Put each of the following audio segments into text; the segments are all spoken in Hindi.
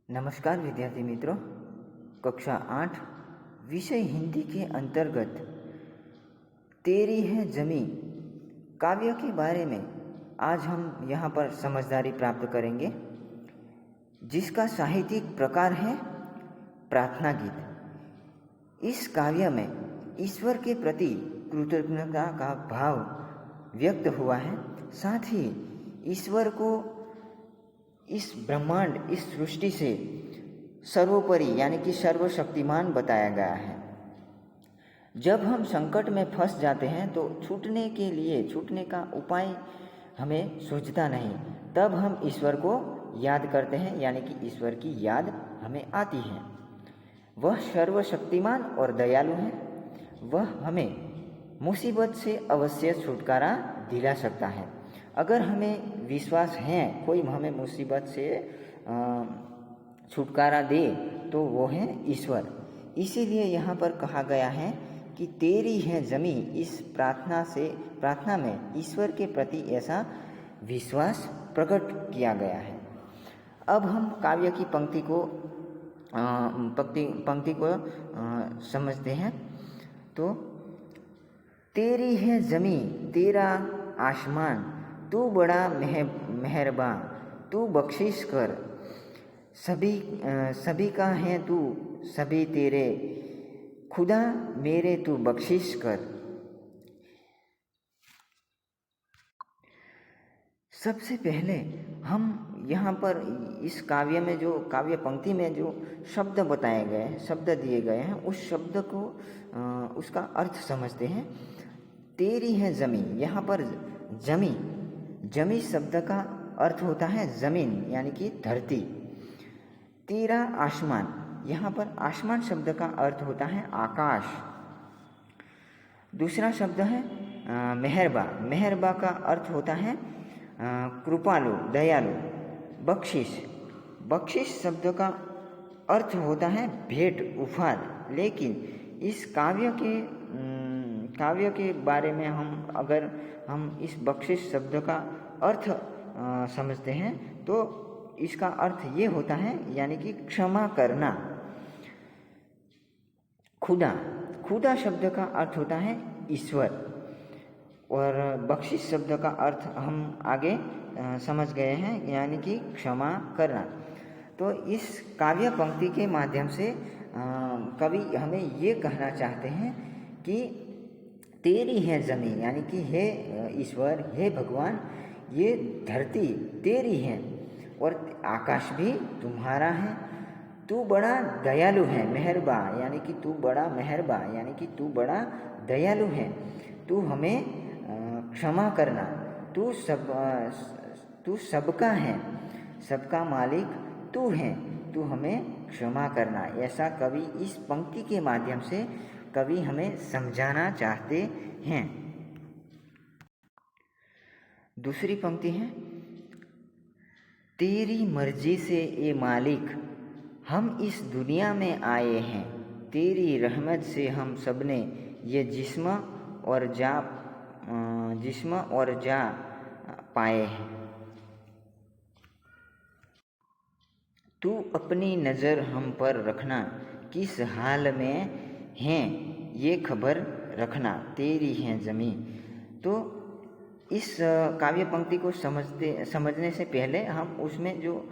नमस्कार विद्यार्थी मित्रों, कक्षा 8 विषय हिंदी के अंतर्गत तेरी है जमी काव्य के बारे में आज हम यहाँ पर समझदारी प्राप्त करेंगे, जिसका साहित्यिक प्रकार है प्रार्थना गीत। इस काव्य में ईश्वर के प्रति कृतज्ञता का भाव व्यक्त हुआ है। साथ ही ईश्वर को इस ब्रह्मांड, इस सृष्टि से सर्वोपरि यानी कि सर्वशक्तिमान बताया गया है। जब हम संकट में फंस जाते हैं तो छूटने का उपाय हमें सूझता नहीं, तब हम ईश्वर को याद करते हैं, यानी कि ईश्वर की याद हमें आती है। वह सर्वशक्तिमान और दयालु है। वह हमें मुसीबत से अवश्य छुटकारा दिला सकता है। अगर हमें विश्वास है कोई हमें मुसीबत से छुटकारा दे तो वो है ईश्वर। इसीलिए यहाँ पर कहा गया है कि तेरी है जमी। इस प्रार्थना में ईश्वर के प्रति ऐसा विश्वास प्रकट किया गया है। अब हम काव्य की पंक्ति को समझते हैं। तो तेरी है जमी तेरा आसमान, तू बड़ा मेहरबान, तू बख्शिश कर, सभी का है तू, सभी तेरे, खुदा मेरे तू बख्शिश कर। सबसे पहले हम यहाँ पर इस काव्य में जो काव्य पंक्ति में जो शब्द बताए गए हैं, शब्द दिए गए हैं, उस शब्द को उसका अर्थ समझते हैं। तेरी है जमी, यहाँ पर जमी शब्द का अर्थ होता है जमीन यानी कि धरती। तेरा आसमान, यहाँ पर आसमान शब्द का अर्थ होता है आकाश। दूसरा शब्द है मेहरबा का अर्थ होता है कृपालु, दयालु। बख्शिश शब्द का अर्थ होता है भेंट, उपहार। लेकिन इस काव्य के बारे में अगर हम इस बख्शिश शब्द का अर्थ समझते हैं तो इसका अर्थ ये होता है यानी कि क्षमा करना। खुदा शब्द का अर्थ होता है ईश्वर, और बख्शिश शब्द का अर्थ हम आगे समझ गए हैं यानी कि क्षमा करना। तो इस काव्य पंक्ति के माध्यम से कवि हमें ये कहना चाहते हैं कि तेरी है ज़मीन यानी कि हे ईश्वर, हे भगवान, ये धरती तेरी है और आकाश भी तुम्हारा है। तू बड़ा दयालु है, मेहरबा यानी कि तू बड़ा मेहरबा यानी कि तू बड़ा दयालु है। तू हमें क्षमा करना, तू सबका है, सबका मालिक तू है, तू हमें क्षमा करना। ऐसा कवि इस पंक्ति के माध्यम से कवि हमें समझाना चाहते हैं। दूसरी पंक्ति है, तेरी मर्जी से ए मालिक हम इस दुनिया में आए हैं, तेरी रहमत से हम सबने ये जिस्म और जा पाए हैं। तू अपनी नज़र हम पर रखना, किस हाल में हैं ये खबर रखना, तेरी है ज़मीन। तो इस काव्य पंक्ति को समझने से पहले हम उसमें जो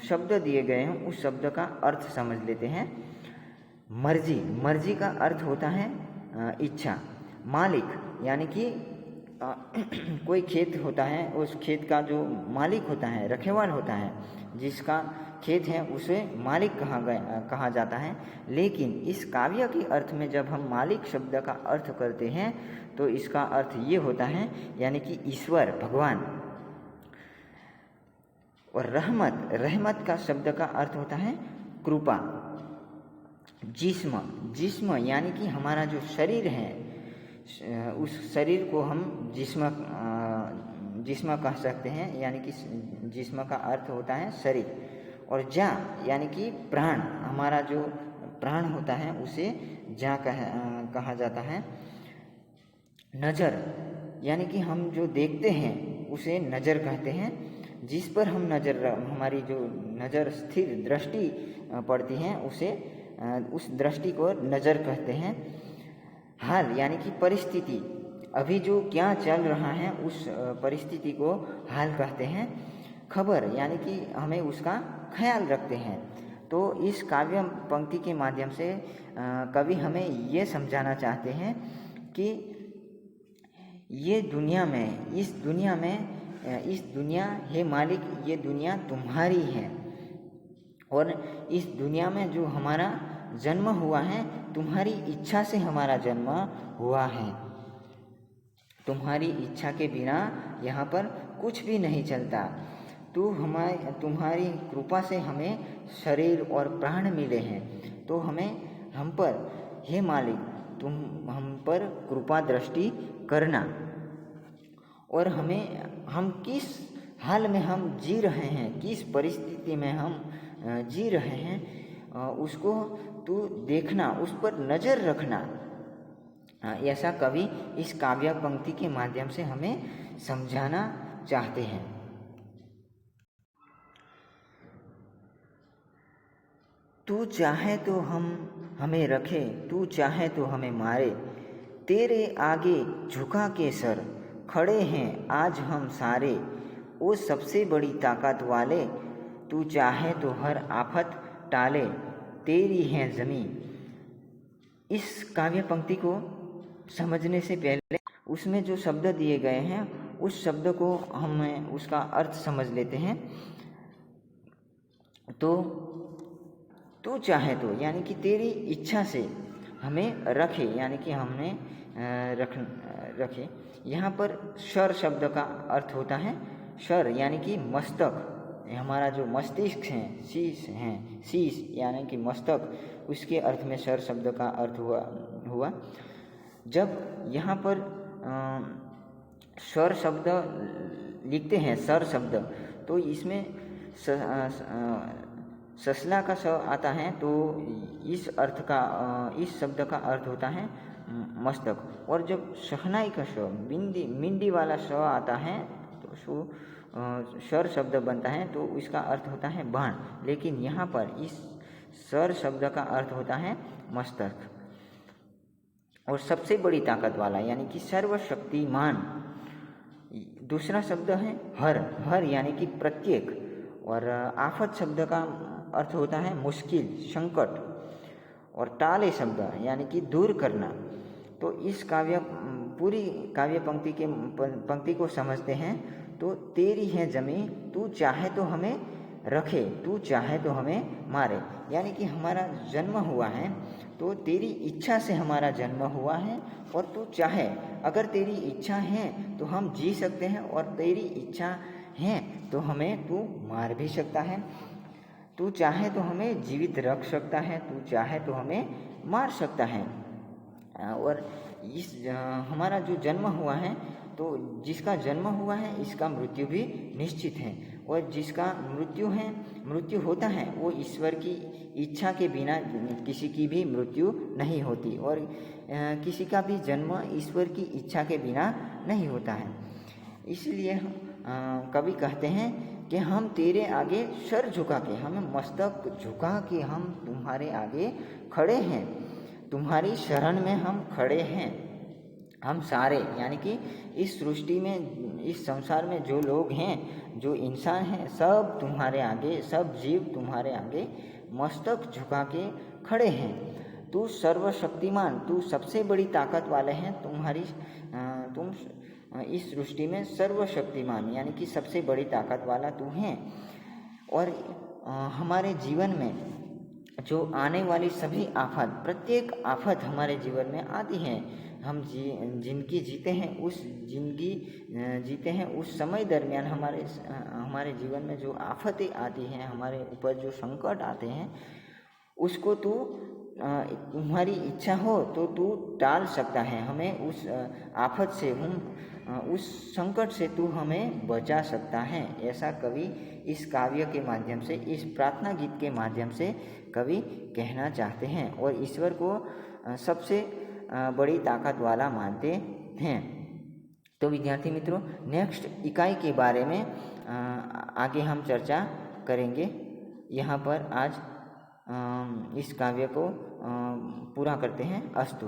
शब्द दिए गए हैं उस शब्द का अर्थ समझ लेते हैं। मर्जी का अर्थ होता है इच्छा। मालिक यानी कि कोई खेत होता है, उस खेत का जो मालिक होता है, रखेवाल होता है, जिसका खेत है उसे मालिक कहा जाता है। लेकिन इस काव्य के अर्थ में जब हम मालिक शब्द का अर्थ करते हैं तो इसका अर्थ ये होता है यानी कि ईश्वर, भगवान। और रहमत का शब्द का अर्थ होता है कृपा। जिस्म यानी कि हमारा जो शरीर है, उस शरीर को हम जिस्म कह सकते हैं, यानी कि जिस्म का अर्थ होता है शरीर। और जा यानी कि प्राण, हमारा जो प्राण होता है उसे जा कहा जाता है। नज़र यानी कि हम जो देखते हैं उसे नज़र कहते हैं। जिस पर हम हमारी जो नज़र स्थिर दृष्टि पड़ती है उसे उस दृष्टि को नज़र कहते हैं। हाल यानी कि परिस्थिति, अभी जो क्या चल रहा है उस परिस्थिति को हाल कहते हैं। खबर यानी कि हमें उसका ख्याल रखते हैं। तो इस काव्य पंक्ति के माध्यम से कवि हमें ये समझाना चाहते हैं कि इस दुनिया हे मालिक, ये दुनिया तुम्हारी है और इस दुनिया में जो हमारा जन्म हुआ है तुम्हारी इच्छा से हमारा जन्म हुआ है। तुम्हारी इच्छा के बिना यहाँ पर कुछ भी नहीं चलता। तुम्हारी कृपा से हमें शरीर और प्राण मिले हैं। तो हम पर हे मालिक तुम हम पर कृपा दृष्टि करना और हम किस हाल में हम जी रहे हैं, किस परिस्थिति में हम जी रहे हैं उसको तू देखना, उस पर नज़र रखना। ऐसा कवि इस काव्य पंक्ति के माध्यम से हमें समझाना चाहते हैं। तू चाहे तो हमें रखे, तू चाहे तो हमें मारे, तेरे आगे झुका के सर खड़े हैं आज हम सारे, वो सबसे बड़ी ताकत वाले, तू चाहे तो हर आफत टाले, तेरी है ज़मीं। इस काव्य पंक्ति को समझने से पहले उसमें जो शब्द दिए गए हैं उस शब्द को हम उसका अर्थ समझ लेते हैं। तो तू चाहे तो यानी कि तेरी इच्छा से हमें रखे, यानी कि हमने रखे। यहाँ पर शर शब्द का अर्थ होता है शर यानी कि मस्तक, हमारा जो मस्तिष्क है, शीश यानी कि मस्तक, उसके अर्थ में शर शब्द का अर्थ हुआ। जब यहाँ पर शर शब्द लिखते हैं, सर शब्द, तो इसमें ससला का स आता है, तो इस शब्द का अर्थ होता है मस्तक। और जब शहनाई का श, मिंडी वाला श आता है तो सर शब्द बनता है, तो इसका अर्थ होता है बाण। लेकिन यहाँ पर इस सर शब्द का अर्थ होता है मस्तक। और सबसे बड़ी ताकत वाला यानी कि सर्वशक्तिमान। दूसरा शब्द है हर यानी कि प्रत्येक। और आफत शब्द का अर्थ होता है मुश्किल, संकट। और टाले शब्द यानी कि दूर करना। तो इस पूरी काव्य पंक्ति को समझते हैं तो तेरी है ज़मीं, तू चाहे तो हमें रखे, तू चाहे तो हमें मारे, यानी कि हमारा जन्म हुआ है तो तेरी इच्छा से हमारा जन्म हुआ है। और तू चाहे, अगर तेरी इच्छा है तो हम जी सकते हैं, और तेरी इच्छा है तो हमें तू मार भी सकता है। तू चाहे तो हमें जीवित रख सकता है, तू चाहे तो हमें मार सकता है। और हमारा जो जन्म हुआ है, तो जिसका जन्म हुआ है इसका मृत्यु भी निश्चित है। और जिसका मृत्यु होता है वो ईश्वर की इच्छा के बिना किसी की भी मृत्यु नहीं होती, और किसी का भी जन्म ईश्वर की इच्छा के बिना नहीं होता है। इसलिए कवि कहते हैं कि हम तेरे आगे सर झुका के, हमें मस्तक झुका के हम तुम्हारे आगे खड़े हैं, तुम्हारी शरण में हम खड़े हैं। हम सारे यानी कि इस सृष्टि में, इस संसार में जो लोग हैं, जो इंसान हैं, सब तुम्हारे आगे, सब जीव तुम्हारे आगे मस्तक झुका के खड़े हैं। तू सर्वशक्तिमान, तू सबसे बड़ी ताकत वाले हैं, तुम इस सृष्टि में सर्वशक्तिमान यानी कि सबसे बड़ी ताकत वाला तू है। और हमारे जीवन में जो आने वाली सभी आफत, प्रत्येक आफत हमारे जीवन में आती है, हम जिंदगी जीते हैं उस समय दरमियान हमारे जीवन में जो आफतें आती हैं, हमारे ऊपर जो संकट आते हैं, उसको तुम्हारी इच्छा हो तो तू टाल सकता है। हमें उस आफत से, उस संकट से तू हमें बचा सकता है। ऐसा कवि इस काव्य के माध्यम से, इस प्रार्थना गीत के माध्यम से कवि कहना चाहते हैं, और ईश्वर को सबसे बड़ी ताकत वाला मानते हैं। तो विद्यार्थी मित्रों, नेक्स्ट इकाई के बारे में आगे हम चर्चा करेंगे। यहाँ पर आज इस काव्य को पूरा करते हैं। अस्तु।